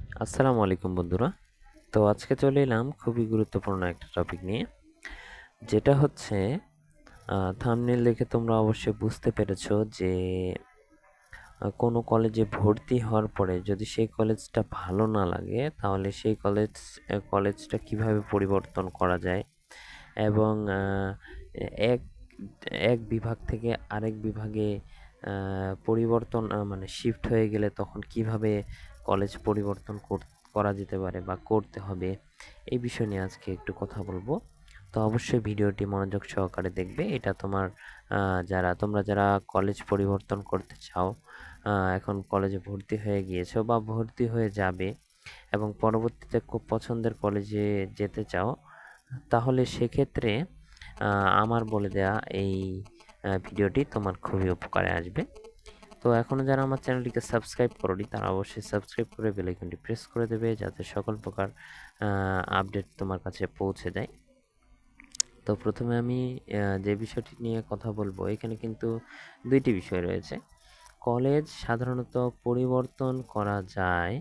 আসসালামু আলাইকুম বন্ধুরা। তো আজকে চলে এলাম খুবই গুরুত্বপূর্ণ একটা টপিক নিয়ে, যেটা হচ্ছে থাম্বনেল দেখে তোমরা অবশ্যই বুঝতে পেরেছো যে কোনো কলেজে ভর্তি হওয়ার পরে যদি সেই কলেজটা ভালো না লাগে, তাহলে সেই কলেজটা কিভাবে পরিবর্তন করা যায় এবং এক এক বিভাগ থেকে আরেক বিভাগে পরিবর্তন মানে শিফট হয়ে গেলে তখন কিভাবে কলেজ পরিবর্তন করা যেতে পারে বা করতে হবে, এই বিষয় নিয়ে আজকে একটু কথা বলবো। তো অবশ্যই ভিডিওটি মনোযোগ সহকারে দেখবে। এটা তোমরা যারা কলেজ পরিবর্তন করতে চাও, এখন কলেজে ভর্তি হয়ে গিয়েছো বা ভর্তি হয়ে যাবে এবং পরবর্তীতে খুব পছন্দের কলেজে যেতে চাও, তাহলে সেক্ষেত্রে আমার বলে দেয়া এই ভিডিওটি তোমার খুবই উপকারে আসবে। তো এখনও যারা আমার চ্যানেলটিকে সাবস্ক্রাইব করোনি, তারা অবশ্যই সাবস্ক্রাইব করে বেল আইকনটি প্রেস করে দেবে, যাতে সকল প্রকার আপডেট তোমার কাছে পৌঁছে যায়। তো প্রথমে আমি যে বিষয়টি নিয়ে কথা বলবো, এখানে কিন্তু দুইটি বিষয় রয়েছে। কলেজ সাধারণত পরিবর্তন করা যায়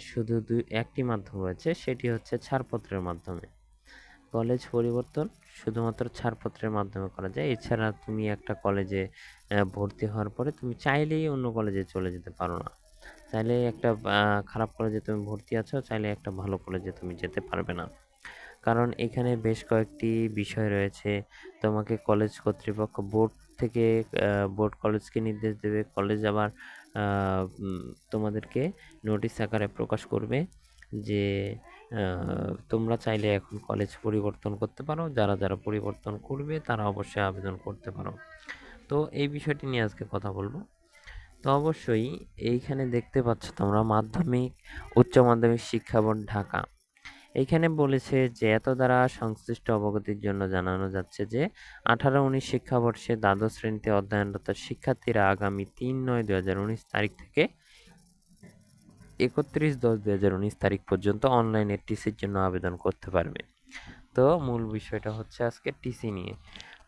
শুধু একটি মাধ্যম রয়েছে, সেটি হচ্ছে ছাড়পত্রের মাধ্যমে। কলেজ পরিবর্তন শুধুমাত্র ছাড়পত্রের মাধ্যমে করা যায়। এছাড়া তুমি একটা কলেজে ভর্তি হওয়ার পরে তুমি চাইলেই অন্য কলেজে চলে যেতে পারো না। চাইলে একটা খারাপ কলেজে তুমি ভর্তি আছো, চাইলে একটা ভালো কলেজে তুমি যেতে পারবে না। কারণ এখানে বেশ কয়েকটি বিষয় রয়েছে। তোমাকে কলেজ কর্তৃপক্ষ থেকে বোর্ড কলেজকে নির্দেশ দেবে। কলেজ আবার তোমাদেরকে নোটিশ আকারে প্রকাশ করবে যে তোমরা চাইলে এখন কলেজ পরিবর্তন করতে পারো। যারা পরিবর্তন করবে তারা অবশ্যই আবেদন করতে পারো। তো এই বিষয়টি নিয়ে আজকে কথা বলবো। তো অবশ্যই এইখানে দেখতে পাচ্ছ তোমরা মাধ্যমিক উচ্চ মাধ্যমিক শিক্ষা বোর্ড ঢাকা। এইখানে বলেছে যে এত দ্বারা সংশ্লিষ্ট অবগতির জন্য জানানো যাচ্ছে যে 18-19 শিক্ষাবর্ষে দ্বাদশ শ্রেণীতে অধ্যয়নরত শিক্ষার্থীরা আগামী 3/9/2019 তারিখ থেকে 31/10/2019 তারিখ পর্যন্ত অনলাইনে টিসির জন্য আবেদন করতে পারবে। তো মূল বিষয়টা হচ্ছে আজকে টিসি নিয়ে।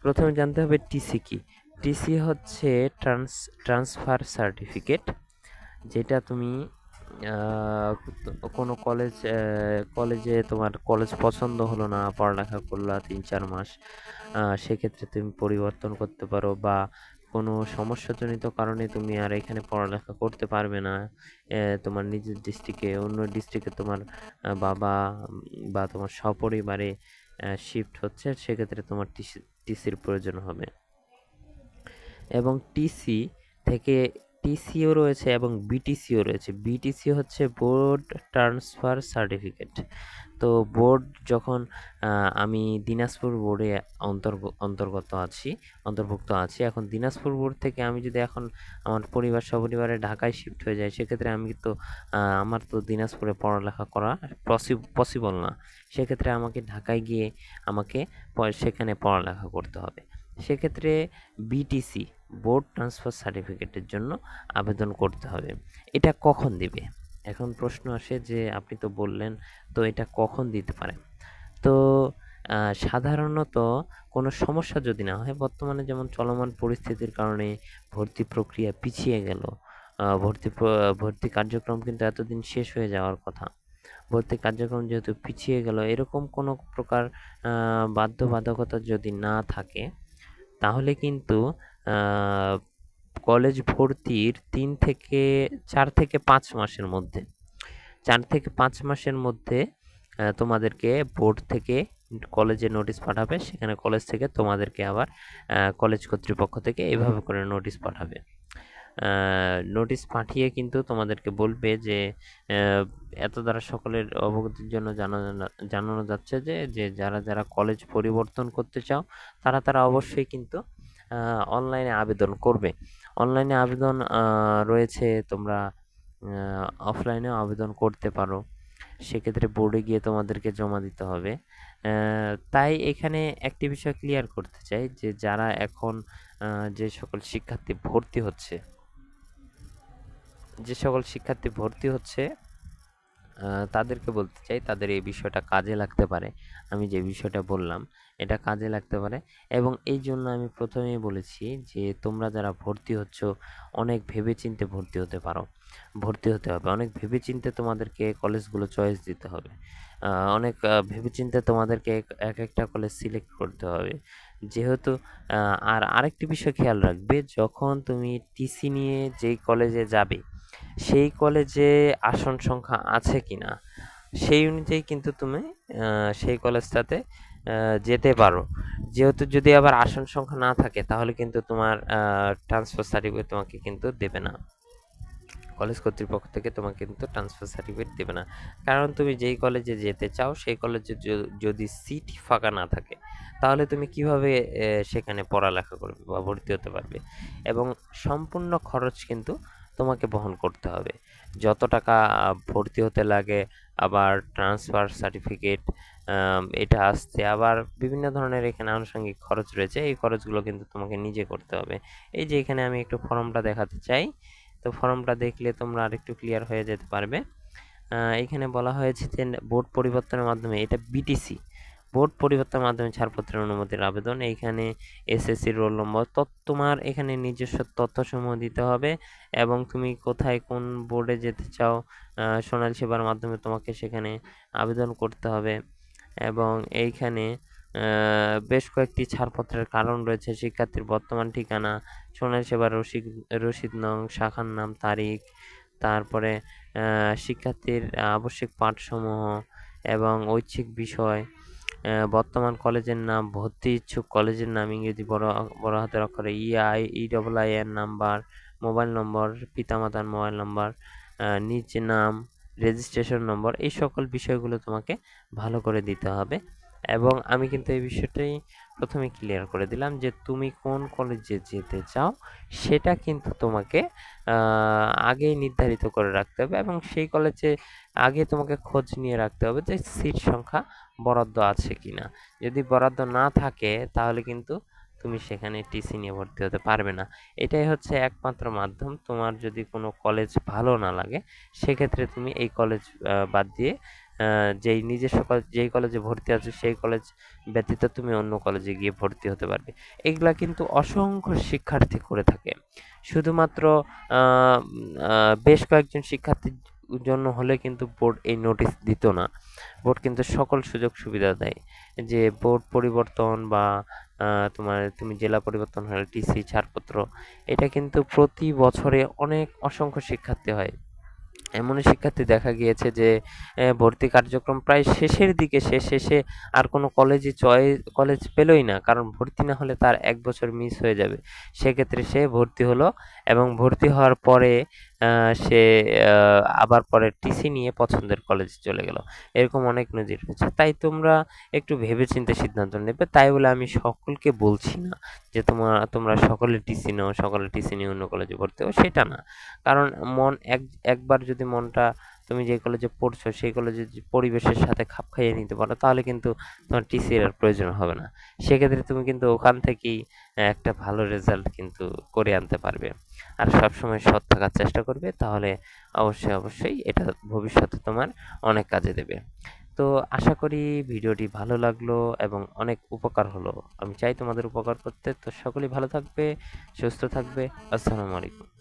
প্রথমে জানতে হবে টিসি কি। টিসি হচ্ছে ট্রান্সফার সার্টিফিকেট, যেটা তুমি কোনো কলেজে তোমার কলেজ পছন্দ হলো না, পড়ালেখা করলা 3-4 মাস, সেক্ষেত্রে তুমি পরিবর্তন করতে পারো, বা কোনো সমস্যাজনিত কারণে তুমি আর এখানে পড়ালেখা করতে পারবে না, তোমার নিজের ডিস্ট্রিক্টে অন্য ডিস্ট্রিক্টে তোমার বাবা বা তোমার সপরিবারে শিফট হচ্ছে, সেক্ষেত্রে তোমার টিসির প্রয়োজন হবে। এবং টিসি থেকে টিসিও রয়েছে এবং বিটিসিও রয়েছে। বিটিসি হচ্ছে বোর্ড ট্রান্সফার সার্টিফিকেট। তো বোর্ড যখন আমি দিনাজপুর বোর্ডে অন্তর্ভুক্ত আছি। এখন দিনাজপুর বোর্ড থেকে আমি যদি এখন আমার সপরিবারে ঢাকায় শিফট হয়ে যায়, সেক্ষেত্রে আমি তো আমার তো দিনাজপুরে পড়ালেখা করা পসিবল না। সেক্ষেত্রে আমাকে ঢাকায় গিয়ে আমাকে সেখানে পড়ালেখা করতে হবে। সেক্ষেত্রে বিটিসি বোর্ড ট্রান্সফার সার্টিফিকেটের জন্য আবেদন করতে হবে। এটা কখন দিবে? এখন প্রশ্ন আসে যে আপনি তো বললেন, তো এটা কখন দিতে পারে? তো সাধারণত কোনো সমস্যা যদি না হয়, বর্তমানে যেমন চলমান পরিস্থিতির কারণে ভর্তি প্রক্রিয়া পিছিয়ে গেল, ভর্তি কার্যক্রম কিন্তু এতদিন শেষ হয়ে যাওয়ার কথা। ভর্তি কার্যক্রম যেহেতু পিছিয়ে গেল, এরকম কোনো প্রকার বাধ্যবাধকতা যদি না থাকে, তাহলে কিন্তু কলেজ ভর্তির 4 থেকে 5 মাসের মধ্যে তোমাদেরকে বোর্ড থেকে কলেজে নোটিশ পাঠাবে। সেখানে কলেজ থেকে তোমাদেরকে আবার কলেজ কর্তৃপক্ষ থেকে এভাবে করে নোটিশ পাঠাবে। নোটিশ পাঠিয়ে কিন্তু তোমাদেরকে বলবে যে এত দ্বারা সকলের অবগতির জন্য জানানো যাচ্ছে যে যারা কলেজ পরিবর্তন করতে চাও, তারা অবশ্যই কিন্তু অনলাইনে আবেদন করবে। অনলাইনে আবেদন রয়েছে, তোমরা অফলাইনেও আবেদন করতে পারো। সেক্ষেত্রে বোর্ডে গিয়ে তোমাদেরকে জমা দিতে হবে। তাই এখানে একটি বিষয় ক্লিয়ার করতে চাই যে যারা এখন যে সকল শিক্ষার্থী ভর্তি হচ্ছে, তাদেরকে বলতে চাই তাদের এই বিষয়টা কাজে লাগতে পারে। আমি যে বিষয়টা বললাম, এটা কাজে লাগতে পারে। এবং এই জন্য আমি প্রথমেই বলেছি যে তোমরা যারা ভর্তি হচ্ছ, অনেক ভেবেচিন্তে ভর্তি হতে পারো। ভর্তি হতে হবে। অনেক ভেবেচিন্তে তোমাদেরকে কলেজগুলো চয়েস দিতে হবে। অনেক ভেবেচিন্তে তোমাদেরকে একটা কলেজ সিলেক্ট করতে হবে। যেহেতু আর আরেকটি বিষয় খেয়াল রাখবে, যখন তুমি টিসি নিয়ে যেই কলেজে যাবে, সেই কলেজে আসন সংখ্যা আছে কিনা সেই অনুযায়ী কিন্তু তুমি সেই কলেজটাতে যেতে পারো। যেহেতু যদি আবার আসন সংখ্যা না থাকে তাহলে কিন্তু তোমার ট্রান্সফার সার্টিফিকেট তোমাকে কিন্তু দেবে না। কলেজ কর্তৃপক্ষ থেকে তোমাকে কিন্তু ট্রান্সফার সার্টিফিকেট দেবে না। কারণ তুমি যেই কলেজে যেতে চাও সেই কলেজে যদি সিট ফাঁকা না থাকে তাহলে তুমি কিভাবে সেখানে পড়ালেখা করবে বা ভর্তি হতে পারবে। এবং সম্পূর্ণ খরচ কিন্তু তোমাকে বহন করতে হবে। যত টাকা ভর্তি হতে লাগে, আবার ট্রান্সফার সার্টিফিকেট এটা আসছে, আবার বিভিন্ন ধরনের এখানে আনুষঙ্গিক খরচ রয়েছে। এই খরচগুলো কিন্তু তোমাকে নিজে করতে হবে। এই যে এখানে আমি একটু ফর্মটা দেখাতে চাই, তো ফর্মটা দেখলে তোমরা আরেকটু ক্লিয়ার হয়ে যেতে পারবে। এখানে বলা হয়েছে যে বোর্ড পরিবর্তনের মাধ্যমে, এটা বিটিসি বোর্ড পরিবর্তনের মাধ্যমে ছাড়পত্রের অনুমতির আবেদন। এইখানে এসএসসি রোল নম্বর, তোমার এখানে নিজস্ব তথ্যসমূহ দিতে হবে এবং তুমি কোথায় কোন বোর্ডে যেতে চাও সোনালী সেবার মাধ্যমে তোমাকে সেখানে আবেদন করতে হবে। এবং এইখানে বেশ কয়েকটি ছাড়পত্রের কারণ রয়েছে: শিক্ষার্থীর বর্তমান ঠিকানা, সোনালী সেবার রসিদ নং, শাখার নাম, তারিখ, তারপরে শিক্ষার্থীর আবশ্যিক পাঠসমূহ এবং ঐচ্ছিক বিষয়, বর্তমান কলেজের নাম, ভর্তি ইচ্ছুক কলেজের নাম ইংরেজি বড় হাতের অক্ষরে, EIN নাম্বার, মোবাইল নম্বর, পিতামাতার মোবাইল নম্বর, নিজ নাম, রেজিস্ট্রেশন নম্বর, এই সকল বিষয়গুলো তোমাকে ভালো করে দিতে হবে। এবং আমি কিন্তু এই বিষয়টাই প্রথমে ক্লিয়ার করে দিলাম যে তুমি কোন কলেজে যেতে চাও সেটা কিন্তু তোমাকে আগেই নির্ধারিত করে রাখতে হবে এবং সেই কলেজে আগে তোমাকে খোঁজ নিয়ে রাখতে হবে যে সিট সংখ্যা বরাদ্দ আছে কিনা। যদি বরাদ্দ না থাকে তাহলে কিন্তু তুমি সেখানে টিসি নিয়ে ভর্তি হতে পারবে না। এটাই হচ্ছে একমাত্র মাধ্যম। তোমার যদি কোনো কলেজ ভালো না লাগে সেক্ষেত্রে তুমি এই কলেজ বাদ দিয়ে যেই নিজস্ব কলেজ, যেই কলেজে ভর্তি আছো সেই কলেজ ব্যতীত তুমি অন্য কলেজে গিয়ে ভর্তি হতে পারবে। এগুলা কিন্তু অসংখ্য শিক্ষার্থী করে থাকে। শুধুমাত্র বেশ কয়েকজন শিক্ষার্থীর জন্য হলে কিন্তু বোর্ড এই নোটিশ দিত না। বোর্ড কিন্তু সকল সুযোগ সুবিধা দেয়, যে বোর্ড পরিবর্তন বা তুমি জেলা পরিবর্তন হলে টিসি ছাড়পত্র, এটা কিন্তু প্রতি বছরে অসংখ্য শিক্ষার্থী হয়। এমনও শিক্ষার্থী দেখা গিয়েছে যে ভর্তি কার্যক্রম প্রায় শেষের দিকে, সে শেষে আর কোনো কলেজ পেলই না, কারণ ভর্তি না হলে তার 1 বছর মিস হয়ে যাবে। সেক্ষেত্রে সে ভর্তি হলো এবং ভর্তি হওয়ার পরে সে আবার পরে টিসি নিয়ে পছন্দের কলেজে চলে গেল। এরকম অনেক নজির রয়েছে। তাই তোমরা একটু ভেবেচিন্তে সিদ্ধান্ত নেবে। তাই বলে আমি সকলকে বলছি না যে তোমরা সকলে টিসি নাও, সকলে টিসি নিয়ে অন্য কলেজে ভর্তি হও, সেটা না। কারণ একবার যদি মনটা তুমি যে কলেজে পড়ছো সেই কলেজের পরিবেশের সাথে খাপ খাইয়ে নিতে পারো তাহলে কিন্তু তোমার টিসির আর প্রয়োজন হবে না। সেক্ষেত্রে তুমি কিন্তু ওখান থেকেই একটা ভালো রেজাল্ট কিন্তু করে আনতে পারবে। আর সবসময় সৎ থাকার চেষ্টা করবে, তাহলে অবশ্যই এটা ভবিষ্যতে তোমার অনেক কাজে দেবে। তো আশা করি ভিডিওটি ভালো লাগলো এবং অনেক উপকার হলো। আমি চাই তোমাদের উপকার করতে। তো সকলেই ভালো থাকবে, সুস্থ থাকবে। আসসালামু আলাইকুম।